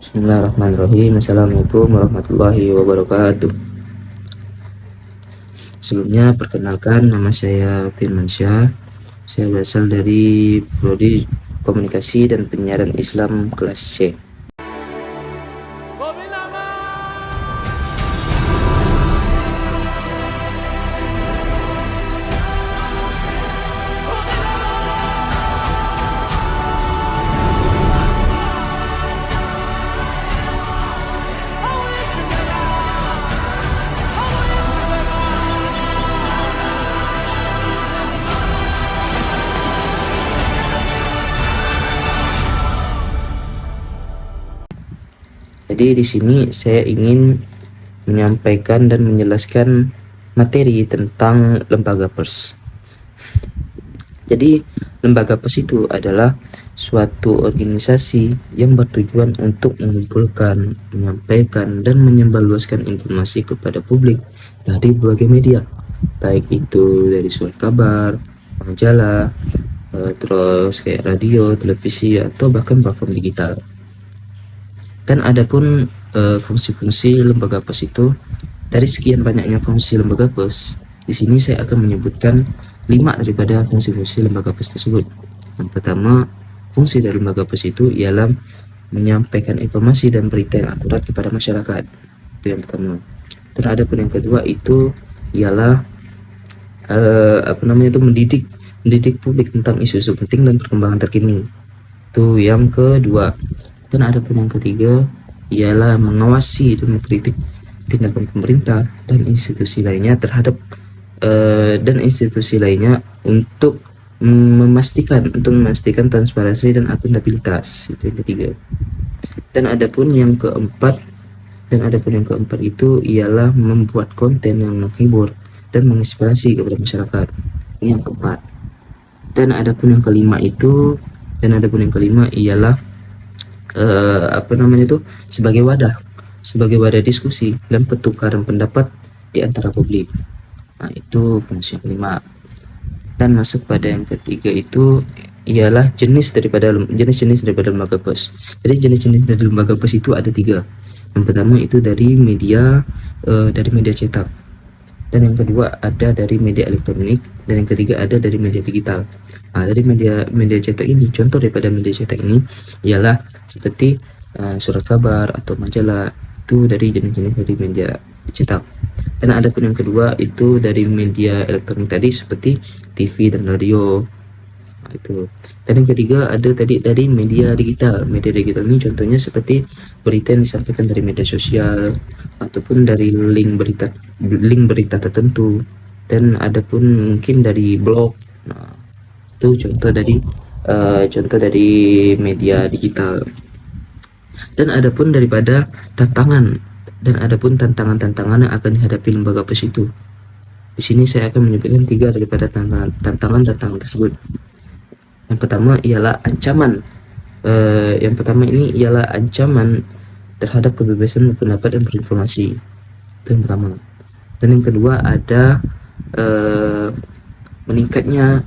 Bismillahirrahmanirrahim. Assalamualaikum warahmatullahi wabarakatuh. Sebelumnya perkenalkan, nama saya Firmansyah. Saya berasal dari Prodi Komunikasi dan Penyiaran Islam kelas C. Jadi di sini saya ingin menyampaikan dan menjelaskan materi tentang lembaga pers. Jadi lembaga pers itu adalah suatu organisasi yang bertujuan untuk mengumpulkan, menyampaikan, dan menyebarluaskan informasi kepada publik dari berbagai media, baik itu dari surat kabar, majalah, terus kayak radio, televisi, atau bahkan platform digital. Dan adapun fungsi-fungsi lembaga pers itu, dari sekian banyaknya fungsi lembaga pers, di sini saya akan menyebutkan 5 daripada fungsi-fungsi lembaga pers tersebut. Yang pertama, fungsi dari lembaga pers itu ialah menyampaikan informasi dan berita yang akurat kepada masyarakat. Itu yang pertama. Dan adapun yang kedua itu ialah mendidik publik tentang isu-isu penting dan perkembangan terkini. Itu yang kedua. Dan adapun yang ketiga ialah mengawasi dan mengkritik tindakan pemerintah dan institusi lainnya untuk memastikan transparansi dan akuntabilitas. Itu yang ketiga. Dan adapun yang keempat itu ialah membuat konten yang menghibur dan menginspirasi kepada masyarakat. Ini yang keempat. Dan adapun yang kelima ialah sebagai wadah diskusi dan pertukaran pendapat di antara publik. Nah, itu fungsi yang kelima. Dan masuk pada yang ketiga itu ialah jenis daripada lembaga pers. Jadi jenis-jenis dari lembaga pers itu ada 3. Yang pertama itu dari media cetak. Dan yang kedua ada dari media elektronik, dan yang ketiga ada dari media digital. Nah, dari media cetak ini, contoh daripada media cetak ini ialah seperti surat kabar atau majalah, itu dari jenis-jenis dari media cetak. Dan ada pun yang kedua itu dari media elektronik tadi seperti TV dan radio. Nah, itu. Dan yang ketiga ada tadi dari media digital. Media digital ini contohnya seperti berita yang disampaikan dari media sosial ataupun dari link berita tertentu, dan ada pun mungkin dari blog. Nah, itu contoh dari media digital. Dan ada pun daripada tantangan yang akan dihadapi lembaga pers itu. Di sini saya akan menyebutkan 3 daripada tantangan tersebut. Yang pertama ialah ancaman. Ancaman terhadap kebebasan berpendapat dan berinformasi. Itu yang pertama. Dan yang kedua ada meningkatnya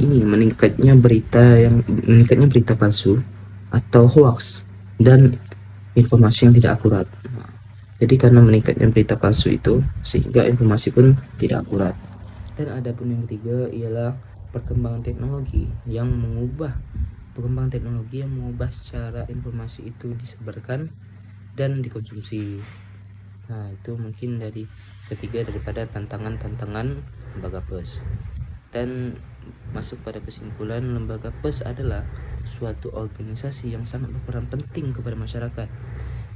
berita palsu atau hoax dan informasi yang tidak akurat. Jadi karena meningkatnya berita palsu itu sehingga informasi pun tidak akurat. Dan ada pun yang ketiga ialah perkembangan teknologi yang mengubah secara informasi itu disebarkan dan dikonsumsi. Nah, itu mungkin dari ketiga daripada tantangan lembaga pers. Dan masuk pada kesimpulan, lembaga pers adalah suatu organisasi yang sangat berperan penting kepada masyarakat,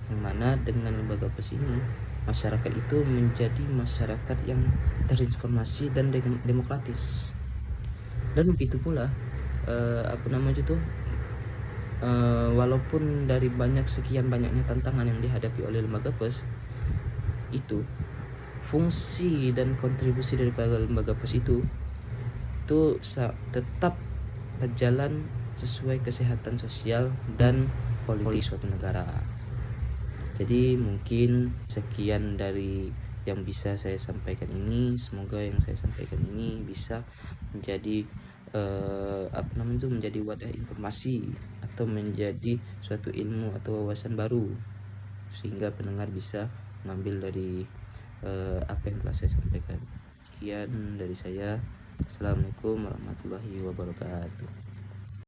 yang mana dengan lembaga pers ini masyarakat itu menjadi masyarakat yang terinformasi dan demokratis. Dan begitu pula walaupun dari sekian banyaknya tantangan yang dihadapi oleh lembaga pers itu, fungsi dan kontribusi daripada lembaga pers itu tetap berjalan sesuai kesehatan sosial dan politik suatu negara. Jadi mungkin sekian dari yang bisa saya sampaikan ini. Semoga yang saya sampaikan ini bisa menjadi menjadi wadah informasi atau menjadi suatu ilmu atau wawasan baru sehingga pendengar bisa mengambil dari apa yang telah saya sampaikan. Sekian dari saya. Assalamualaikum warahmatullahi wabarakatuh.